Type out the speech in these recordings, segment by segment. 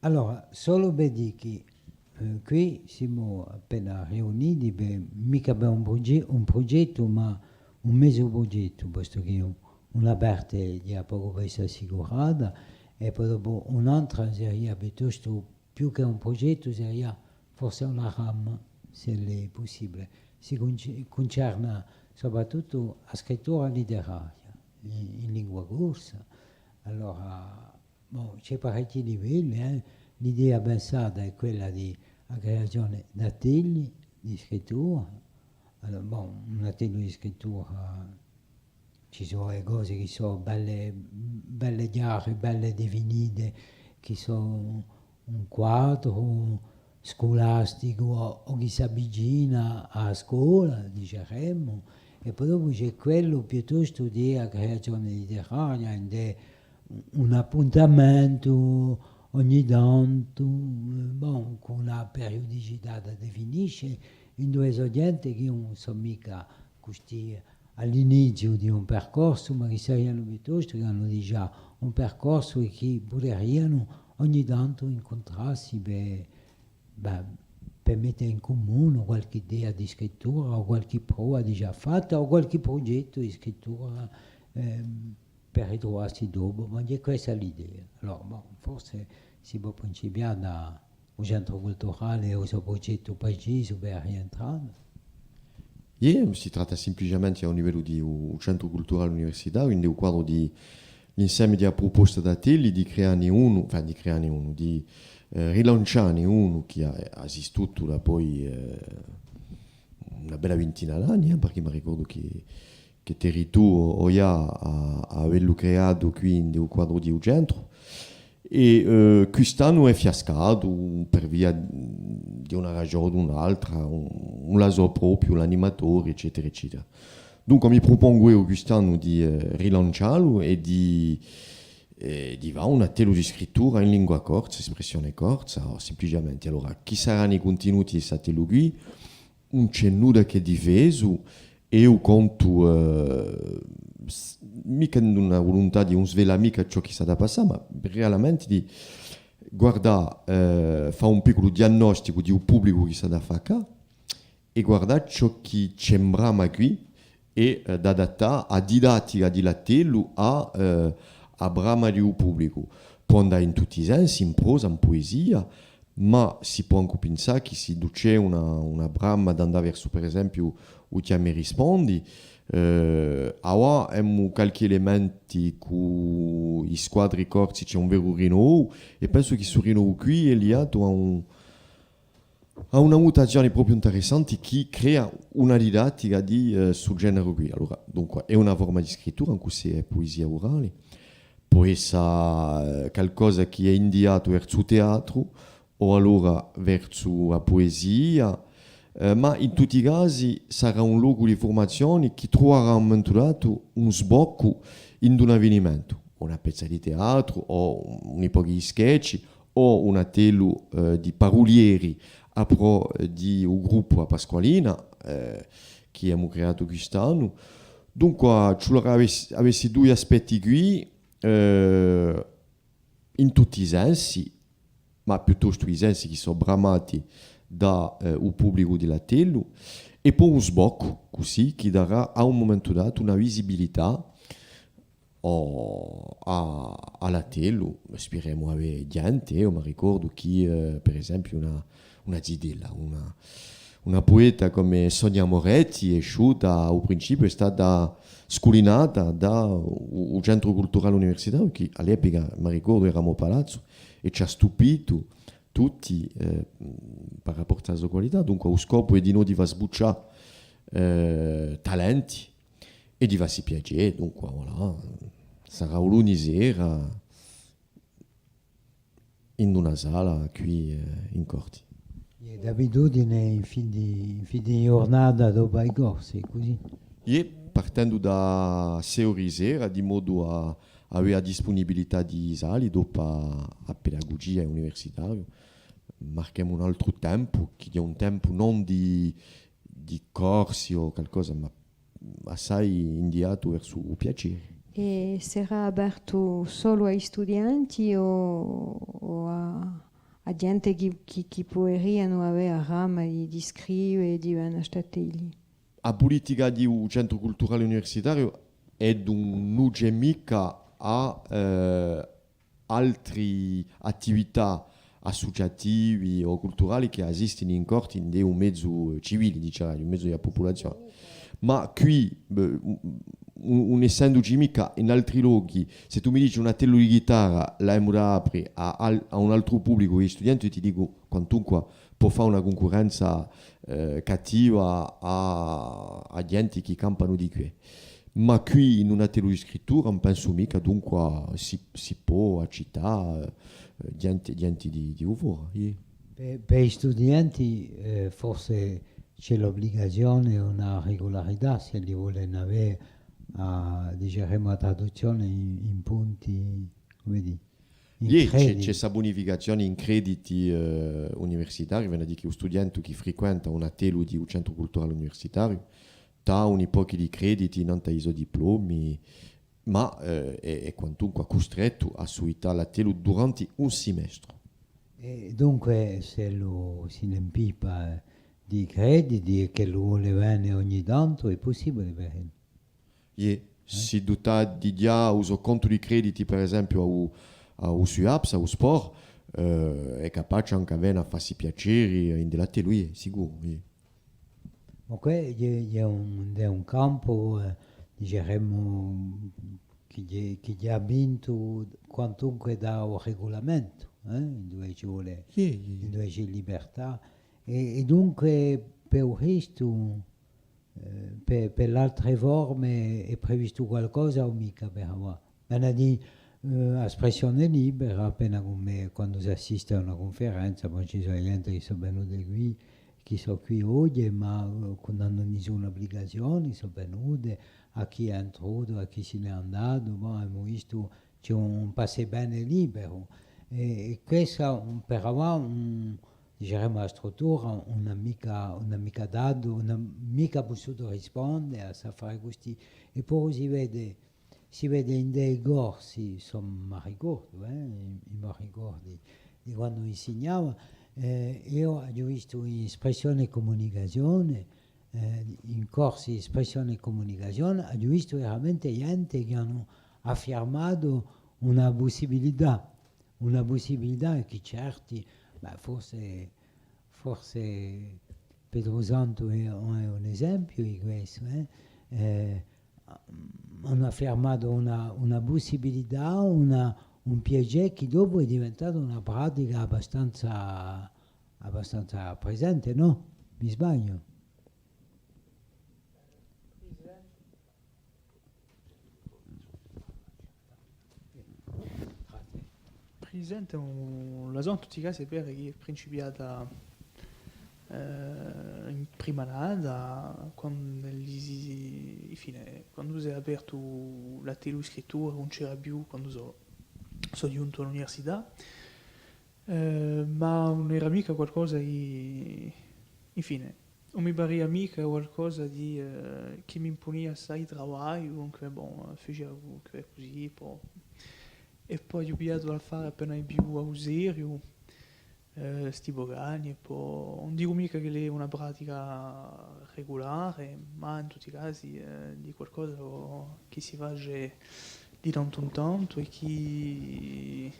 Allora, solo per dire che qui siamo appena riuniti, mica per un progetto, ma un mezzo progetto, posto che una parte di poco per essere assicurata e poi dopo un'altra sarebbe piuttosto più che un progetto, sarebbe forse una RAM, se è possibile. Si concerne soprattutto la scrittura letteraria in lingua corsa. Allora, c'è parecchi livelli, eh. L'idea pensata è quella di la creazione di atelier di scrittura. Allora, un atelier di scrittura ci sono le cose che sono belle, belle chiare, belle definite, che sono un quadro scolastico o che si avvicina a scuola, diciamo, e poi dopo c'è quello piuttosto di creazione letteraria, un appuntamento ogni tanto, con una periodicità da definisce, in due gente che non sono mica questi all'inizio di un percorso, ma che saranno piuttosto che hanno già un percorso e che potrebbero ogni tanto incontrarsi beh, per mettere in comune qualche idea di scrittura o qualche prova già fatta o qualche progetto di scrittura per ritrovarsi dopo, ma è questa l'idea. Allora, forse si può principiare da un centro culturale o un progetto preciso per rientrare. Si tratta semplicemente a un livello di un centro culturale universitario, quindi un quadro di l'insieme di proposte da te, di rilanciarne uno che ha esistito da poi una bella ventina d'anni, perché mi ricordo che Territorio Oia ha averlo creato qui in quadro di un centro. E quest'anno è fiascato per via di una ragione o un'altra, un laso proprio, l'animatore, eccetera, eccetera. Dunque mi propongo io quest'anno di rilanciarlo e di fare una telo di scrittura in lingua corsa, espressione corsa, o semplicemente. Allora, chi saranno i contenuti di questa telo qui? Non c'è nulla che è difeso e io conto mica una volontà di un svelare mica ciò che sta da passare, ma realmente di guardare, fare un piccolo diagnostico di un pubblico che sta da fare qua e guardare ciò che sembrava qui e da adattare a didattica di lattello a brama di un pubblico. Può andare in tutti i sensi, in prosa, in poesia, ma si può anche pensare che se c'è una brama da andare verso, per esempio, o ti mi rispondi, ora abbiamo qualche elementi con i squadri corsi, c'è un vero rinnovo e penso che su rinnovo qui è legato a una mutazione proprio interessante che crea una didattica sul genere qui. Allora, dunque, è una forma di scrittura, anche se è poesia orale, può essere qualcosa che è indicato verso il teatro o allora verso la poesia, ma in tutti i casi sarà un luogo di formazione che troverà un momento dato un sbocco in un avvenimento, una pezza di teatro o un'epoca di sketch o una telo di parolieri a pro di un gruppo a Pasqualina che abbiamo creato quest'anno. Dunque, ci avessi due aspetti qui in tutti i sensi, ma piuttosto i sensi che sono bramati da un pubblico di Latello e poi un sbocco così che darà a un momento dato una visibilità a Latello. Speriamo avere gente, io mi ricordo che per esempio una zidella, una poeta come Sonia Moretti è sciuta al principio è stata sculinata da un centro culturale universitario che all'epoca, mi ricordo, eravamo a Palazzo e ci ha stupito tutti per rapporto alla sua qualità. Dunque, lo scopo è di noi di far sbucciare talenti e di farsi piacere. Dunque, voilà, sarà un lunedì sera in una sala qui in Corti. E d'abitudine in fin di giornata dopo i corsi, così. E partendo da 6 ore sera, di modo a avere la disponibilità di sali dopo a pedagogia universitaria, marchiamo un altro tempo, che è un tempo non di corsi o qualcosa, ma assai indicato verso il piacere. E sarà aperto solo ai studenti o a a gente che poderiano avere a rama di scrivere e di venire statelli. La politica di un centro culturale universitario è non c'è mica a altre attività associative o culturali che esistono in corte in un mezzo civile, diciamo, un mezzo della popolazione. Ma qui, un essendo mica in altri luoghi, se tu mi dici una tello di chitarra, la apri a un altro pubblico di studenti, io ti dico, quantunque può fare una concorrenza cattiva a gente che campano di qui. Ma qui in una tello di scrittura non penso mica, dunque si può accettare gente di uvura. Per gli studenti forse c'è l'obbligazione, una regolarità se li vogliono avere, diciamo, a traduzione in punti, come dire, in C'è crediti. questa bonificazione in crediti universitari, viene a dire che lo studente che frequenta una telu di un centro culturale universitario ha un pochi di crediti, non ha i diplomi, ma è quantunque costretto a suitare la telu durante un semestre. E dunque se lo si impipa di crediti e che lo vuole bene ogni tanto, è possibile bene. Si dota di già uso conto di crediti, per esempio, a USUAPS, a sport, è capace anche avere a farsi piacere in della telu, sicuro. Comunque è un campo, diciamo, che ha vinto quantunque da un regolamento, dove ci vuole, dove c'è libertà. E dunque per questo, per le altre forme è previsto qualcosa o mica per ora? Espressione libera, appena come quando si assiste a una conferenza, poi ci sono gente che sono venuti qui, chi sono qui oggi, ma non hanno nessuna obbligazione, sono venuti, a chi è entrato, a chi se n'è andato, ma abbiamo visto c'è un passe bene libero. E questa per ora, diciamo, la struttura non ha mica dato, non ha mica potuto rispondere a fare questi, e poi si vede in dei corsi, insomma, ricordo, mi ricordo di quando insegnavo, io ho visto in espressione e comunicazione, in corsi di espressione e comunicazione, ho visto veramente gente che hanno affermato una possibilità che certi, forse Pedro Santo è un esempio di questo, hanno affermato una possibilità, un piacere che dopo è diventato una pratica abbastanza presente, no? Mi sbaglio? Presente la zona in tutti i casi è per che è principiata in prima nada quando quando si è aperto la telescrittura non c'era più quando sono giunto all'università, ma non era mica qualcosa di infine non mi parea mica qualcosa di che mi imponeva assai lavoro, comunque bon, facevo così e poi ho pigliato a fare appena più a serio sti bogani e poi non dico mica che è una pratica regolare, ma in tutti i casi di qualcosa che si fa di tanto in tanto e che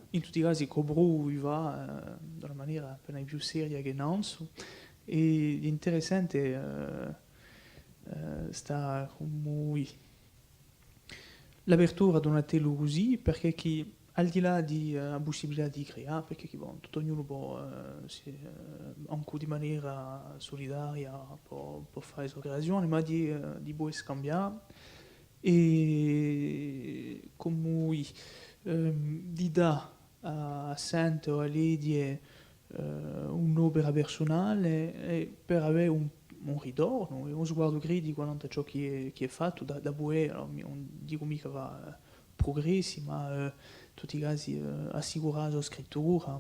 in tutti i casi cobru va da una maniera appena più seria che non so. E interessante sta come l'apertura di una telu così perché chi al di là di possibilità di creare, perché bon, tutto ognuno può, anche di maniera solidaria, può fare le sue creazioni, ma di può scambiare e come di dà a Sante o a Lidie un'opera personale e per avere un ritorno, uno sguardo critico a ciò che è fatto da Boe, allora, non dico mica va progressi, ma in tutti i casi assicurato scrittura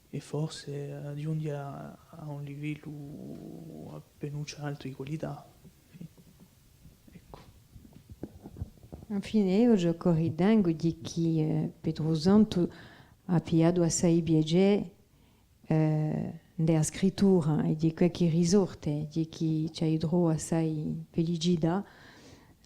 e forse giungi a un livello appena alto di qualità. Ecco. Infine io ritengo di che Pedro Santo ha pigliato assai biege della scrittura e di quel che risorte, di chi c'è idro assai felicità,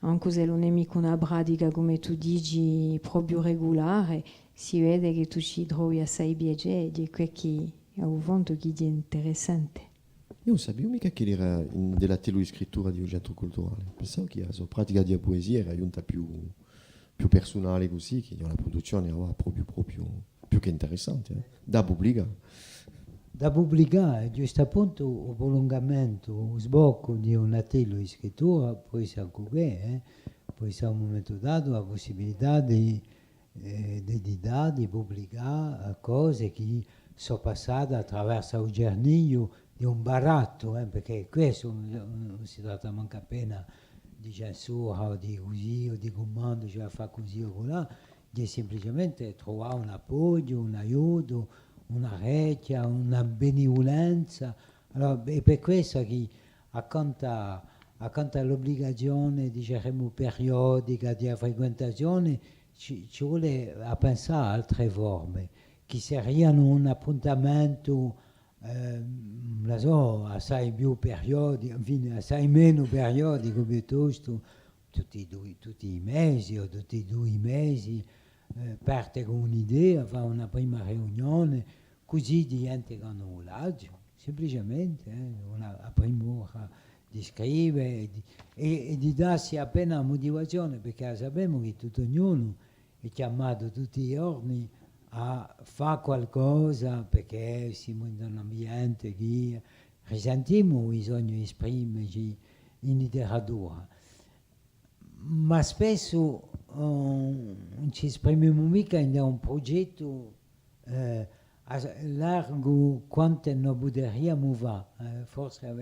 anche se non è mica una pratica come tu dici proprio regolare, si vede che tu ci trovi assai biege e di quel che ha avuto che è interessante. Io non sapevo mica che era della telo di scrittura di un centro culturale. Pensavo che la sua pratica di poesia era giunta più personale così, che una produzione era proprio più che interessante, da pubblicare. Da pubblicare, giusto appunto, il prolungamento, il sbocco di un attello di scrittura, può essere anche può essere un momento dato la possibilità di pubblicare cose che sono passate attraverso il giornilio di un baratto, perché questo non si tratta manca appena di censura o di così o di comando, cioè fa così o colà, di semplicemente trovare un appoggio, un aiuto, una rete, una benevolenza. Allora, è per questo che accanto all'obbligazione, diciamo, periodica di frequentazione, ci vuole a pensare a altre forme, che sarebbero un appuntamento, non so, assai più periodico, infine, assai meno periodico piuttosto, tutti i mesi o tutti e 2 mesi, parte con un'idea, fa una prima riunione, così dimenticano un viaggio, semplicemente una prima ora di scrivere e di darsi appena motivazione, perché sappiamo che tutto ognuno è chiamato tutti i giorni a fare qualcosa, perché siamo in un ambiente che risentiamo il bisogno di esprimerci in letteratura. Ma spesso non ci esprimiamo mica in un progetto a largo quanto non potremmo fare. Forse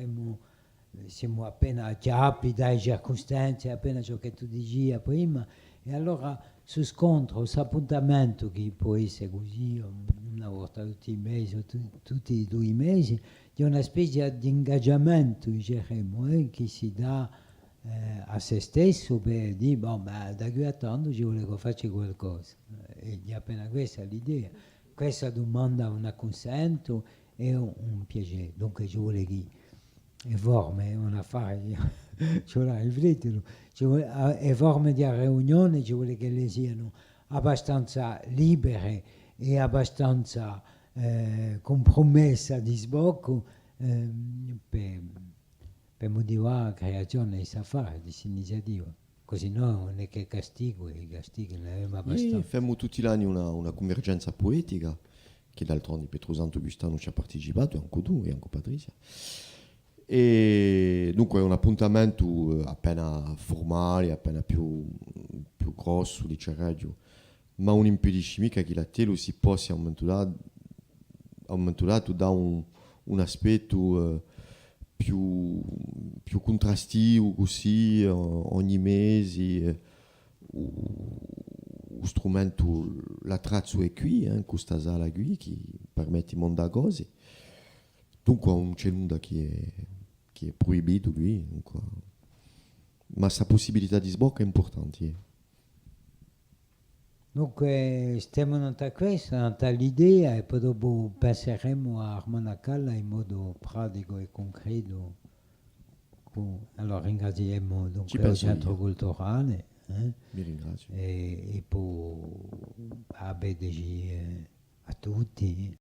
siamo appena a chiappi dalle circostanze, appena ciò che tu dici prima, e allora su scontro, su appuntamento che può essere così una volta tutti i mesi o tutti i 2 mesi, di una specie di ingaggiamento, diciamo, che si dà a se stesso per dire, da qui a tanto ci vuole che faccia qualcosa. E appena questa è l'idea. Questa domanda un consento e un piacere. Dunque ci vuole chi è forme, è un affare, ci vuole riflettere, è forme di riunione, ci vuole che le siano abbastanza libere e abbastanza compromessa di sbocco per motivare la creazione di questa affare, di questa iniziativa. Così no, non è che castigo, e i castighi ne abbiamo abbastanza. Facciamo tutti gli anni una convergenza poetica, che d'altronde Pietro Santo Giustano ci ha partecipato, anche tu e anche Patrizia. E dunque è un appuntamento appena formale, appena più grosso di Cerreggio, ma non impedisce mica che la telo si possa a un momento dato da un aspetto più contrastivo così ogni mese. Lo strumento, la traccia è qui, questa sala qui che permette di montare cose. Dunque non c'è nulla che è proibito qui, dunque. Ma questa possibilità di sbocco è importante. Dunque stiamo nata questa, nata l'idea e poi dopo penseremo a armonicarla in modo pratico e concreto. Allora ringraziamo dunque il centro culturale Vi ringrazio. e poi a tutti.